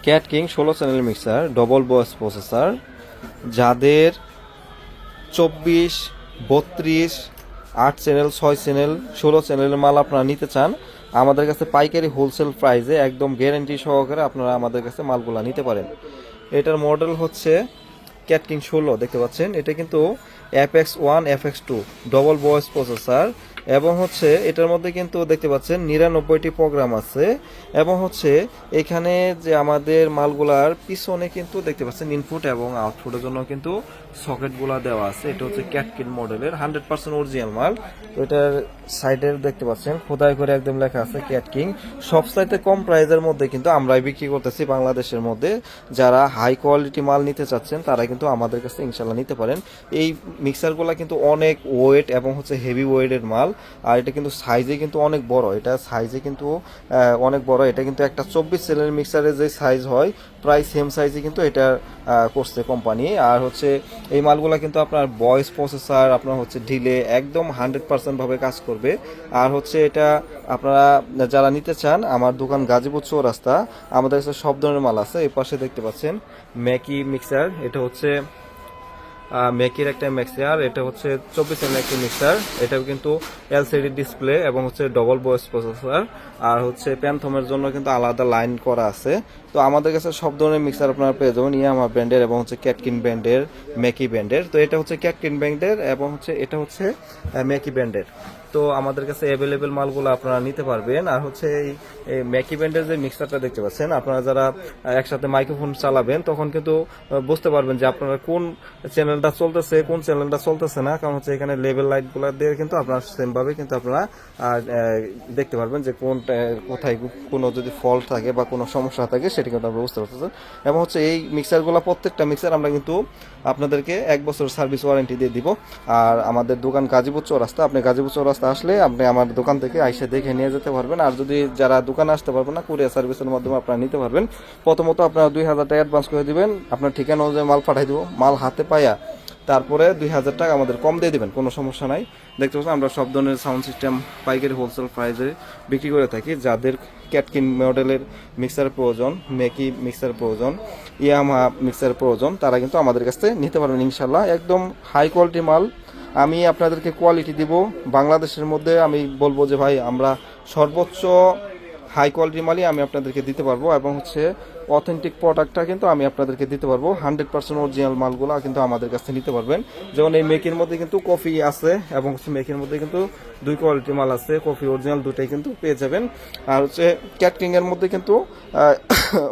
Cat king 16 channel mixer double বয়েস processor, যাদের 24, 32, 8 channel, 6 channel, 16 চ্যানেলের মাল আপনারা নিতে চান, আমাদের কাছে পাইকারি হোলসেল প্রাইসে একদম গ্যারেন্টি সহকারে আপনারা আমাদের কাছে মালগুলা নিতে পারেন। এটার মডেল হচ্ছে ক্যাট কিং 16, দেখতে পাচ্ছেন। এটা কিন্তু FX1 FX2 double voice processor, এবং হচ্ছে এটার মধ্যে কিন্তু দেখতে পাচ্ছেন 99টি প্রোগ্রাম আছে, এবং হচ্ছে এখানে যে আমাদের মালগুলার পিছনে কিন্তু দেখতে পাচ্ছেন ইনপুট এবং আউটপুটের জন্য কিন্তু সকেটগুলা দেওয়া আছে। এটা হচ্ছে ক্যাট কিং মডেলের 100% অরিজিনাল মাল। তো এটার সাইডের দেখতে পাচ্ছেন খোদাই করে একদম লেখা আছে ক্যাট কিং। সবচাইতে কম প্রাইসের মধ্যে কিন্তু আমরাই বিক্রি করতেছি বাংলাদেশের মধ্যে। যারা হাই কোয়ালিটি মাল নিতে চাচ্ছেন তারা কিন্তু আমাদের কাছে ইনশাল্লাহ নিতে পারেন। এই মিক্সারগুলো কিন্তু অনেক ওয়েট এবং হচ্ছে হেভি ওয়েটের মাল, আর এটা কিন্তু সাইজে কিন্তু অনেক বড়। এটা সাইজে কিন্তু অনেক বড়। এটা কিন্তু একটা 24 সেলের মিক্সারের যে সাইজ হয় প্রায় সেম সাইজে কিন্তু এটা করছে কোম্পানি। আর হচ্ছে এই মালগুলো কিন্তু আপনার ভয়েস প্রসেসর আপনার হচ্ছে ঢিলে একদম 100% ভাবে কাজ করবে। আর হচ্ছে এটা আপনারা যারা নিতে চান, আমার দোকান গাজীপুর চৌরাস্তা, আমাদের কাছে সব ধরনের মাল আছে। এই পাশে দেখতে পাচ্ছেন ম্যাকি মিক্সার, এটা হচ্ছে ম্যাকির একটা মিক্সার। এটা হচ্ছে 24 এর একটি মিক্সার। এটাও কিন্তু এলসিডি ডিসপ্লে এবং হচ্ছে ডবল ভয়েস প্রসেসর, আর হচ্ছে প্যান্থমের জন্য কিন্তু আলাদা লাইন করা আছে। তো আমাদের কাছে সব ধরনের মিক্সার আপনারা পেয়ে যাবেন ইয়ামাহা ব্র্যান্ডের এবং হচ্ছে ক্যাটকিন ব্র্যান্ডের, ম্যাকি ব্র্যান্ডের। তো এটা হচ্ছে ক্যাটকিন ব্র্যান্ডের এবং হচ্ছে এটা হচ্ছে ম্যাকি ব্র্যান্ডের। তো আমাদের কাছে অ্যাভেলেবেল মালগুলো আপনারা নিতে পারবেন। আর হচ্ছে এই ম্যাকি ব্র্যান্ডের যে মিক্সারটা দেখতে পাচ্ছেন, আপনারা যারা একসাথে মাইক্রোফোন চালাবেন তখন কিন্তু বুঝতে পারবেন যে আপনারা কোন চ্যানেলটা চলতেছে কোন চ্যানেলটা চলতেছে না। কারণ হচ্ছে এখানে লেভেল লাইটগুলো দিয়ে কিন্তু আপনারা সেমভাবে কিন্তু আপনারা দেখতে পারবেন যে কোথায় কোনো যদি ফল্ট থাকে বা কোনো সমস্যা থাকে সেটা কিন্তু আপনারা বুঝতে পারতেছেন। এবং হচ্ছে এই মিক্সারগুলো প্রত্যেকটা মিক্সার আমরা কিন্তু আপনাদেরকে 1 বছর সার্ভিস ওয়ারেন্টি দিয়ে দিব। আর আমাদের দোকান গাজীপুর চৌরাস্তা, আপনি গাজীপুর চৌরাস্তা আসলে আপনি আমার দোকান থেকে আইসা দেখে নিয়ে যেতে পারবেন। আর যদি যারা দোকানে আসতে পারবেন না, কুরিয়ার সার্ভিসের মাধ্যমে আপনারা নিতে পারবেন। প্রথমত আপনারা 2000 টাকা অ্যাডভান্স করে দিবেন, আপনার ঠিকানা অনুযায়ী মাল পাঠিয়ে দিব। মাল হাতে পাইয়া তারপরে 2000 টাকা আমাদের কম দিয়ে দিবেন, কোনো সমস্যা নাই। দেখতে পাচ্ছেন আমরা সব ধরনের সাউন্ড সিস্টেম পাইকারি হোলসেল প্রাইসে বিক্রি করে থাকি। যাদের ক্যাটকিন মডেলের মিক্সার প্রয়োজন, মেকি মিক্সার প্রয়োজন, ইয়ামাহা মিক্সার প্রয়োজন, তারা কিন্তু আমাদের কাছ থেকে নিতে পারবেন ইনশাল্লাহ। একদম হাই কোয়ালিটি মাল আমি আপনাদেরকে কোয়ালিটি দিব। বাংলাদেশের মধ্যে আমি বলবো যে ভাই আমরা সর্বোচ্চ হাই কোয়ালিটি মালই আমি আপনাদেরকে দিতে পারবো, এবং হচ্ছে অথেন্টিক প্রোডাক্টটা কিন্তু আমি আপনাদেরকে দিতে পারবো। 100% অরিজিনাল মালগুলো কিন্তু আমাদের কাছে নিতে পারবেন। যেমন এই মেকের মধ্যে কিন্তু কফি আছে, এবং হচ্ছে মেকের মধ্যে কিন্তু 2 কোয়ালিটি মাল আছে, কফি অরিজিনাল দুটাই কিন্তু পেয়ে যাবেন। আর হচ্ছে ক্যাটকিং এর মধ্যে কিন্তু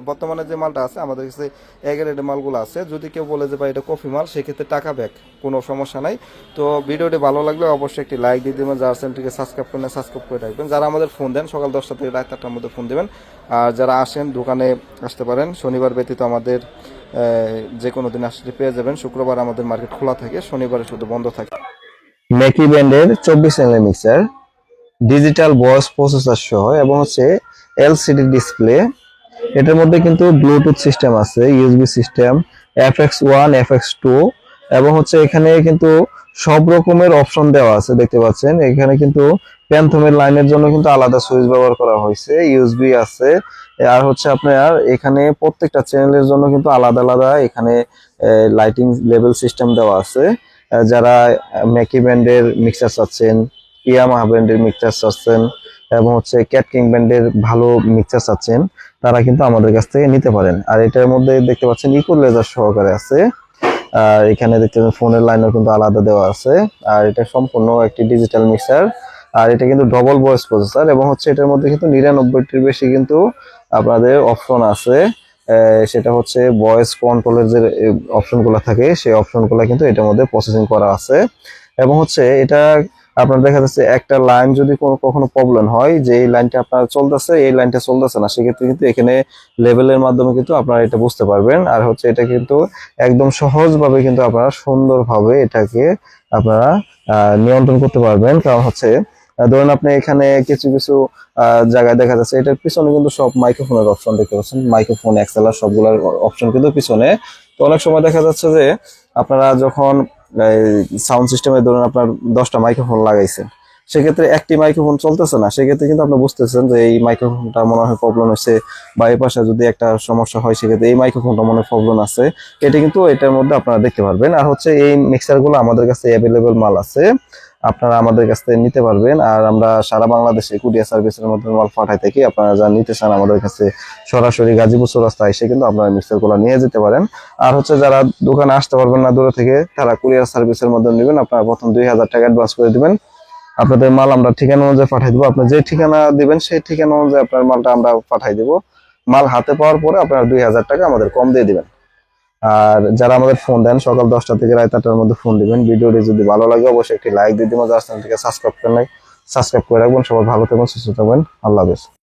বর্তমানে যে মালটা আছে আমাদের কাছে এগারেটের মালগুলো আছে। যদি কেউ বলে যে ভাই এটা কফি মাল, সেক্ষেত্রে টাকা ব্যাক, কোনো সমস্যা নাই। তো ভিডিওটি ভালো লাগলে অবশ্যই একটি লাইক দিয়ে দেবেন, যারা চ্যানেলটিকে সাবস্ক্রাইব করেন সাবস্ক্রাইব করে রাখবেন। যারা আমাদের ফোন দেন সকাল 10টা থেকে রাত 8টার মধ্যে ফোন দেবেন। আর যারা আসেন দোকানে আসতে পারেন, শনিবার ব্যতীত আমাদের যে কোনো দিন আসলে পেয়ে যাবেন। শুক্রবার আমাদের মার্কেট খোলা থাকে, শনিবারে শুধু বন্ধ থাকে। ম্যাকি ব্র্যান্ডের 24 channel mixer, digital voice processor সহ এবং হচ্ছে এলসিডি ডিসপ্লে। এটার মধ্যে কিন্তু ব্লুটুথ সিস্টেম আছে, ইউএসবি সিস্টেম, FX1 FX2, এবং হচ্ছে এখানে কিন্তু সব রকমের অপশন দেওয়া আছে। দেখতে পাচ্ছেন এখানে কিন্তু প্যান্থমের লাইনের জন্য কিন্তু আলাদা সুইচ ব্যবহার করা হয়েছে, ইউএসবি আছে। আর হচ্ছে আপনার এখানে প্রত্যেকটা চ্যানেলের জন্য কিন্তু আলাদা আলাদা এখানে লাইটিং লেভেল সিস্টেম দেওয়া আছে। যারা ম্যাকি ব্র্যান্ডের মিক্সার চাচ্ছেন, ইয়ামাহা ব্র্যান্ডের মিক্সার চাচ্ছেন, এবং হচ্ছে ক্যাটকিং ব্র্যান্ডের ভালো মিক্সার চাচ্ছেন, তারা কিন্তু আমাদের কাছ থেকে নিতে পারেন। আর এটার মধ্যে দেখতে পাচ্ছেন ইকুয়ালাইজার সহকারে আছে। আর এখানে দেখতে পাচ্ছেন ফোনের লাইনও কিন্তু আলাদা দেওয়া আছে। আর এটা সম্পূর্ণ একটি ডিজিটাল মিক্সার। আর এটা কিন্তু ডবল ভয়েস প্রসেসর, এবং হচ্ছে এটার মধ্যে কিন্তু 99টির বেশি কিন্তু আপনাদের অপশন আছে। সেটা হচ্ছে ভয়েস কন্ট্রোলের যে অপশনগুলো থাকে সেই অপশনগুলো কিন্তু এটার মধ্যে প্রসেসিং করা আছে। এবং হচ্ছে এটা আপনার দেখা যাচ্ছে একটা লাইন যদি কখনো প্রবলেম হয় যে এই লাইনটা আপনার চলতেছে, এই লাইনটা চলতেছে না, সেক্ষেত্রে কিন্তু এখানে লেভেলের মাধ্যমে কিন্তু আপনারা এটা বুঝতে পারবেন। আর হচ্ছে এটা কিন্তু একদম সহজভাবে কিন্তু আপনারা সুন্দরভাবে এটাকে আপনারা নিয়ন্ত্রণ করতে পারবেন। কারণ হচ্ছে ধরুন আপনি এখানে কিছু কিছু জায়গায় দেখা যাচ্ছে এটার পিছনে কিন্তু সব মাইক্রোফোনের অপশন দেখতে পাচ্ছেন, মাইক্রোফোন এক্সেলার সবগুলোর অপশন কিন্তু পিছনে। তো অনেক সময় দেখা যাচ্ছে যে আপনারা যখন সাউন্ড সিস্টেমে ধরুন আপনার 10টা মাইক্রোফোন লাগাইছেন, সেক্ষেত্রে একটি মাইক্রোফোন চলতেছে না, সেক্ষেত্রে কিন্তু আপনি বুঝতেছেন যে এই মাইক্রোফোনটা মনে হয় প্রবলেম হয়েছে, বা এই পাশে যদি একটা সমস্যা হয় সেক্ষেত্রে এই মাইক্রোফোনটা মনে হয় প্রবলেম আছে। এটা কিন্তু এটার মধ্যে আপনারা দেখতে পারবেন। আর হচ্ছে এই মিক্সারগুলো আমাদের কাছে অ্যাভেলেবল মাল আছে, আপনারা আমাদের কাছ থেকে নিতে পারবেন। আর আমরা সারা বাংলাদেশে কুরিয়ার সার্ভিসের মাধ্যমে মাল পাঠাই থাকি। আপনারা যা নিতে চান আমাদের কাছে সরাসরি গাজীপুর চৌরাস্তা এসে কিন্তু আপনারা মিক্সারগুলো নিয়ে যেতে পারেন। আর হচ্ছে যারা দোকানে আসতে পারবেন না দূরে থেকে, তারা কুরিয়ার সার্ভিসের মাধ্যমে নেবেন। আপনারা প্রথম 2000 টাকা অ্যাডভান্স করে দিবেন, আপনাদের মাল আমরা ঠিকানা অনুযায়ী পাঠাই দিব। আপনি যে ঠিকানা দিবেন সেই ঠিকানা অনুযায়ী আপনার মালটা আমরা পাঠাই দিব। মাল হাতে পাওয়ার পরে আপনারা 2000 টাকা আমাদের কম দিয়ে দিবেন। আর যারা আমাদের ফোন দেন সকাল 10টা থেকে রাত 8টার মধ্যে ফোন দিবেন। ভিডিওটি যদি ভালো লাগে অবশ্যই একটি লাইক দিয়ে দিবেন, যারা চ্যানেলটিকে সাবস্ক্রাইব করেন নাই সাবস্ক্রাইব করে রাখবেন। সবাই ভালো থাকবেন, সুস্থ থাকবেন, আল্লাহ হাফেজ।